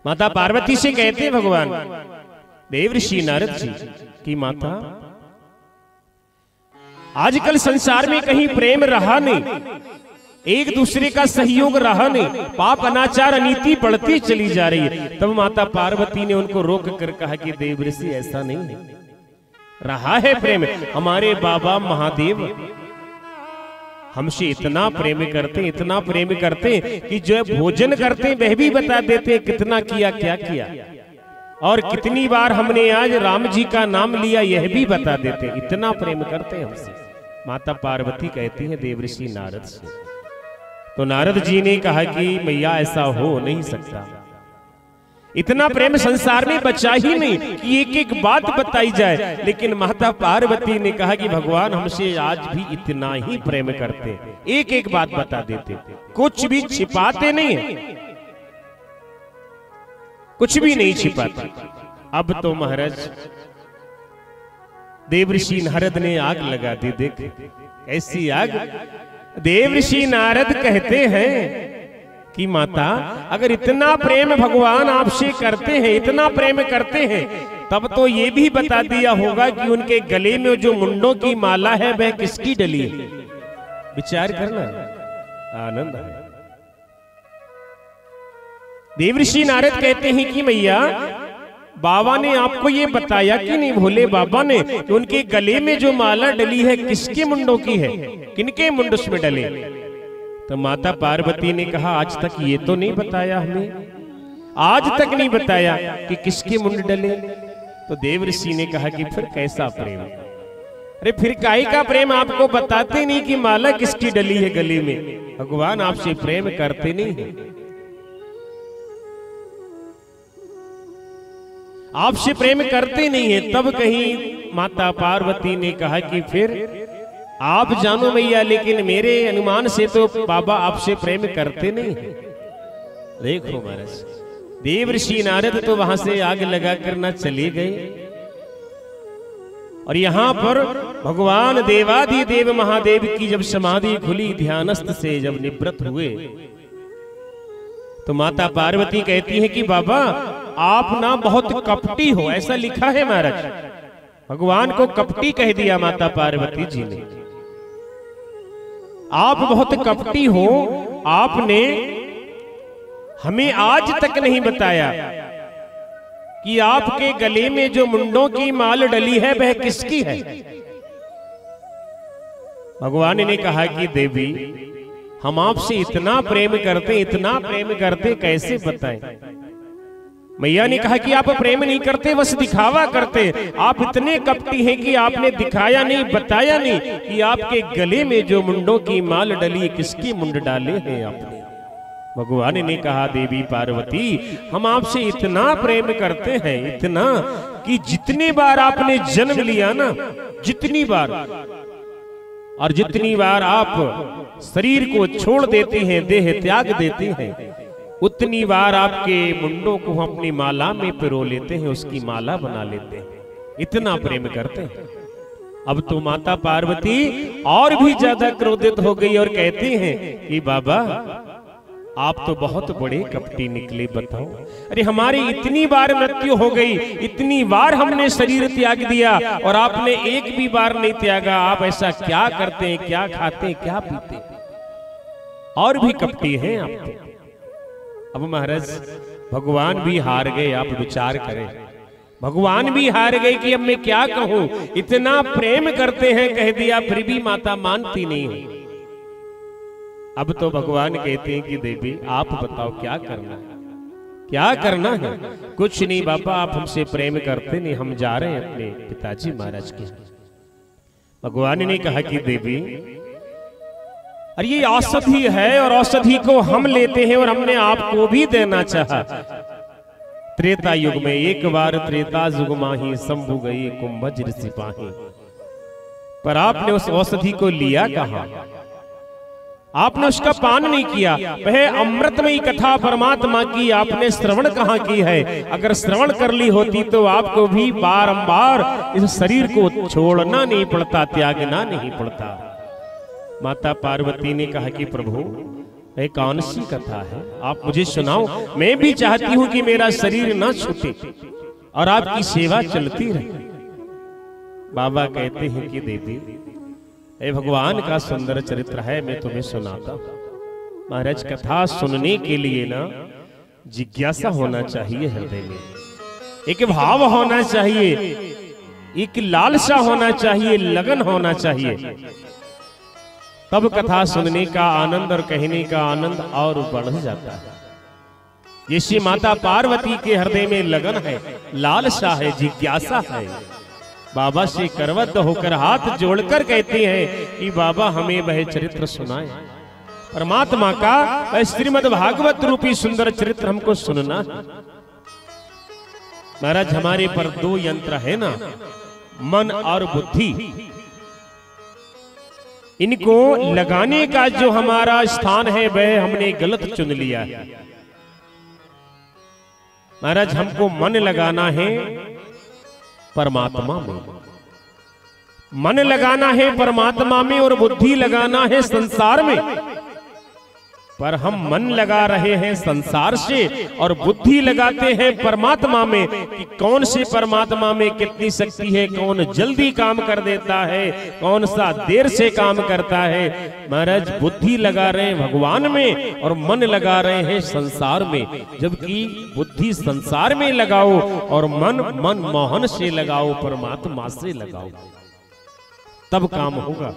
माता पार्वती से कहते हैं भगवान देवर्षि नारद जी की माता, आजकल संसार में कहीं प्रेम रहा नहीं, एक दूसरे का सहयोग रहा नहीं, पाप अनाचार अनीति बढ़ती चली जा रही है। तब माता पार्वती ने उनको रोक कर कहा कि देवर्षि ऐसा नहीं है, रहा है प्रेम। हमारे बाबा महादेव हमसे इतना प्रेम करते, इतना प्रेम करते कि जो भोजन करते वह भी बता देते कितना किया, क्या किया, और कितनी बार हमने आज राम जी का नाम लिया यह भी बता देते, इतना प्रेम करते हमसे। माता पार्वती कहती है देवर्षि नारद से। तो नारद जी ने कहा कि मैया ऐसा हो नहीं सकता, इतना प्रेम संसार में बचा ही नहीं कि एक एक बात बताई जाए। लेकिन माता पार्वती ने कहा कि भगवान हमसे आज भी इतना ही प्रेम करते, एक एक बात बता देते, कुछ भी छिपाते नहीं है, कुछ भी नहीं छिपाते। अब तो महाराज देवर्षि नारद ने आग लगा दी। देख ऐसी आग। देवर्षि नारद कहते हैं कि माता अगर इतना प्रेम भगवान आपसे करते हैं, इतना प्रेम करते हैं, तब तो ये भी बता दिया होगा कि उनके गले में जो मुंडों की माला है वह किसकी डली है। विचार करना, आनंद है। देवर्षि नारद कहते हैं कि मैया बाबा ने आपको ये बताया कि नहीं, भोले बाबा ने, कि उनके गले में जो माला डली है किसके मुंडों की है, किनके मुंड उसमें डले। तो माता पार्वती ने कहा आज तक ये तो नहीं बताया हमें, आज तक नहीं बताया कि किसके मुंड डले। तो देवर्षि ने कहा कि फिर कैसा प्रेम, अरे फिर काहे का प्रेम, आपको बताते नहीं कि माला किसकी डली है गले में। भगवान आपसे प्रेम करते नहीं है, आपसे प्रेम करते नहीं है। तब कहीं माता पार्वती ने कहा कि फिर आप जानो मैया, लेकिन मेरे अनुमान से तो बाबा आपसे प्रेम करते नहीं है। देखो महाराज, देवर्षि नारद तो वहां से आग लगा कर ना चले गए, और यहां पर भगवान देवाधिदेव महादेव की जब समाधि खुली, ध्यानस्थ से जब निवृत्त हुए, तो माता पार्वती कहती है कि बाबा आप ना बहुत कपटी हो, ऐसा लिखा है महाराज। भगवान को कपटी कह दिया माता पार्वती जी ने। आप बहुत कपटी हो, आपने हमें आज तक नहीं बताया कि आपके गले में जो मुंडों की माल डली है वह किसकी है। भगवान ने कहा कि देवी हम आपसे इतना प्रेम करते, इतना प्रेम करते, कैसे बताएं। मैया ने कहा कि आप प्रेम नहीं करते, बस दिखावा करते। आप इतने कपटी हैं कि आपने दिखाया नहीं, बताया नहीं कि आपके गले में जो मुंडों की माल डली किसकी मुंड डाले हैं आपने। भगवान ने कहा देवी पार्वती हम आपसे इतना प्रेम करते हैं, इतना कि जितनी बार आपने जन्म लिया ना, जितनी बार, और जितनी बार आप शरीर को छोड़ देते हैं, देह त्याग देते हैं, उतनी बार आपके मुंडों को हम अपनी माला में पिरो लेते हैं, उसकी माला बना लेते हैं, इतना प्रेम करते हैं। अब तो माता पार्वती और भी ज्यादा क्रोधित हो गई और कहती हैं कि बाबा आप तो बहुत बड़े कपटी निकले, बताओ। अरे हमारी इतनी बार मृत्यु हो गई, इतनी बार हमने शरीर त्याग दिया और आपने एक भी बार नहीं त्यागा। आप ऐसा क्या करते हैं, क्या खाते हैं, क्या पीते हैं, और भी कपटी हैं आप। अब महाराज भगवान भी हार गए। आप विचार करें, भगवान भी हार गए कि अब मैं क्या कहूं, इतना प्रेम करते हैं कह दिया, फिर भी माता मानती नहीं है। अब तो भगवान कहते हैं कि देवी आप बताओ क्या करना है, क्या करना है। कुछ नहीं बाबा, आप हमसे प्रेम करते नहीं, हम जा रहे हैं अपने पिताजी महाराज के। भगवान ने कहा कि देवी अरे ये औषधि है और औषधि को हम लेते हैं और हमने आपको भी देना चाहा। त्रेता युग में एक बार त्रेता युग माही शंभु गई कुंभज सिपाही, पर आपने उस औषधि को लिया कहां, आपने उसका पान नहीं किया। वह अमृतमयी कथा परमात्मा की आपने श्रवण कहां की है। अगर श्रवण कर ली होती तो आपको भी बारंबार इस शरीर को छोड़ना नहीं पड़ता, त्यागना नहीं पड़ता। माता पार्वती ने कहा कि प्रभु ये कौन सी कथा है, आप मुझे सुनाओ। मैं भी चाहती हूं कि मेरा शरीर ना छूटे और आपकी सेवा चलती रहे। बाबा कहते हैं कि देवी, ये भगवान का सुंदर चरित्र है, मैं तुम्हें सुनाता हूं। महाराज, कथा सुनने के लिए ना जिज्ञासा होना चाहिए हृदय में, एक भाव होना चाहिए, एक लालसा होना चाहिए, लगन होना चाहिए, तब कथा सुनने का आनंद और कहने का आनंद और बढ़ जाता है। जैसे माता पार्वती के हृदय में लगन है, लालसा है, जिज्ञासा है, बाबा से करवत होकर हाथ जोड़कर कहते हैं कि बाबा हमें वह चरित्र सुनाए। परमात्मा का वह श्रीमद् भागवत रूपी सुंदर चरित्र हमको सुनना है। महाराज, हमारे पर दो यंत्र है ना, मन और बुद्धि। इनको लगाने का जो हमारा स्थान है वह हमने गलत चुन लिया है। महाराज, हमको मन लगाना है परमात्मा में, मन लगाना है परमात्मा में और बुद्धि लगाना है संसार में। पर हम मन लगा रहे हैं संसार से और बुद्धि लगाते हैं परमात्मा में कि कौन से परमात्मा में कितनी शक्ति है, कौन जल्दी काम कर देता है, कौन सा देर से काम करता है। महाराज, बुद्धि लगा रहे हैं भगवान में और मन लगा रहे हैं संसार में। जबकि बुद्धि संसार में लगाओ और मन मनमोहन से लगाओ, परमात्मा से लगाओ, तब काम होगा।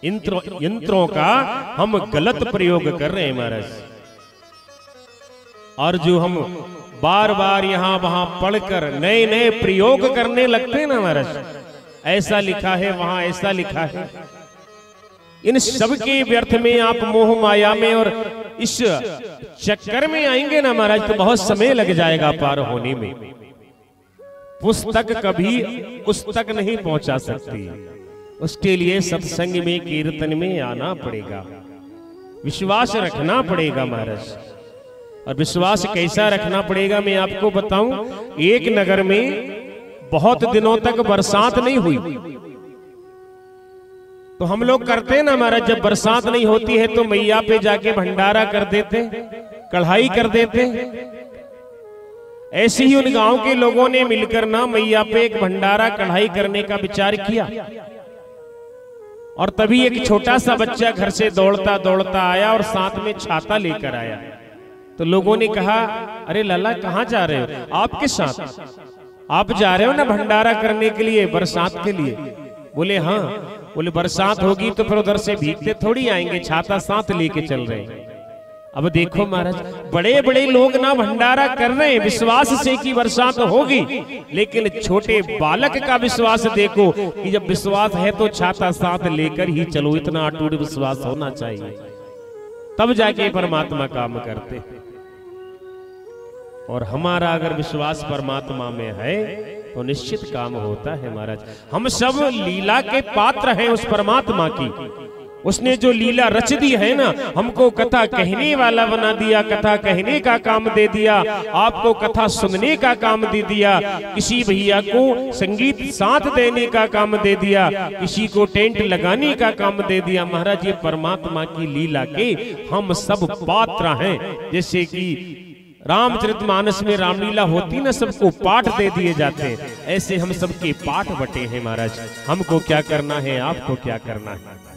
यंत्रों का हम गलत प्रयोग कर रहे हैं महाराज, और जो हम बार बार यहां वहां पढ़कर नए नए प्रयोग करने लगते हैं ना महाराज, ऐसा लिखा है, वहां ऐसा लिखा है, इन सब के व्यर्थ में आप मोह माया में और इस चक्कर में आएंगे ना महाराज, तो बहुत समय लग जाएगा पार होने में। पुस्तक कभी उस तक नहीं पहुंचा सकती, उसके लिए सत्संग में, कीर्तन में आना पड़ेगा, विश्वास रखना पड़ेगा महाराज। और विश्वास कैसा रखना पड़ेगा मैं आपको बताऊं। एक नगर में बहुत दिनों तक बरसात नहीं हुई, तो हम लोग करते हैं ना महाराज, जब बरसात नहीं होती है तो मैया पे जाके भंडारा कर देते, कढ़ाई कर देते। ऐसे ही उन गांव के लोगों ने मिलकर ना मैया पे एक भंडारा कढ़ाई करने का विचार किया, और तभी एक छोटा सा बच्चा घर से दौड़ता दौड़ता आया और साथ में छाता लेकर आया। तो लोगों ने कहा, अरे लाला कहाँ जा रहे हो? आपके साथ आप जा रहे हो ना भंडारा करने के लिए, बरसात के लिए? बोले हाँ। बोले बरसात होगी तो फिर उधर से भीगते थोड़ी आएंगे, छाता साथ लेके चल रहे हैं। अब देखो महाराज, बड़े बड़े लोग ना भंडारा कर रहे हैं विश्वास से कि बरसात होगी, लेकिन छोटे बालक का विश्वास देखो कि जब विश्वास है तो छाता साथ लेकर ही चलो। इतना अटूट विश्वास होना चाहिए, तब जाके परमात्मा काम करते। और हमारा अगर विश्वास परमात्मा में है तो निश्चित काम होता है महाराज। हम सब लीला के पात्र हैं उस परमात्मा की। उसने जो लीला रच दी है ना, हमको कथा कहने वाला बना दिया, कथा कहने का काम दे दिया, आपको कथा सुनने का काम दे दिया, किसी भैया को संगीत साथ देने का काम दे दिया, किसी को टेंट लगाने का काम दे दिया। महाराज, ये परमात्मा की लीला के हम सब पात्र हैं। जैसे कि रामचरितमानस में रामलीला होती ना, सबको पाठ दे दिए जाते हैं, ऐसे हम सबके पाठ बटे हैं महाराज। हमको क्या करना है, आपको क्या करना है।